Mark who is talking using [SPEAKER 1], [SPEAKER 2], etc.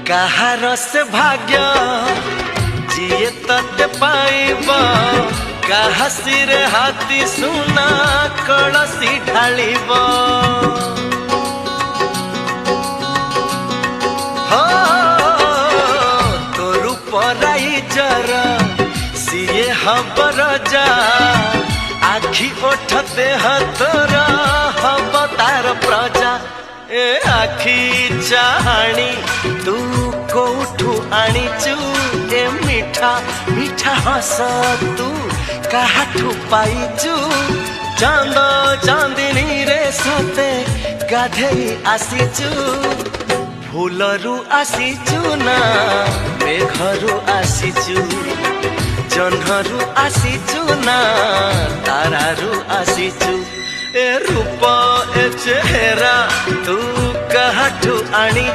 [SPEAKER 1] कहार से भाग्य जिए तते पाइब कहा सिरे हाथी सुना कलसी ढालिब हो तोरु पराई जर सिए हबर जा आखि ओठ देह तोर हब तार प्रजा ए आखि चाहाणी तू कोठू आनीचु ए मीठा मीठा हस तू काहाठू पाइचु चांद चांदिनी रे सते गाधेई आसीचु फूलरू आसीचु ना मेघरू आसीचु जह्नरू आसीचु ना तारारू आसीचु ए रूप ए चेहरा तू काहाठू आनी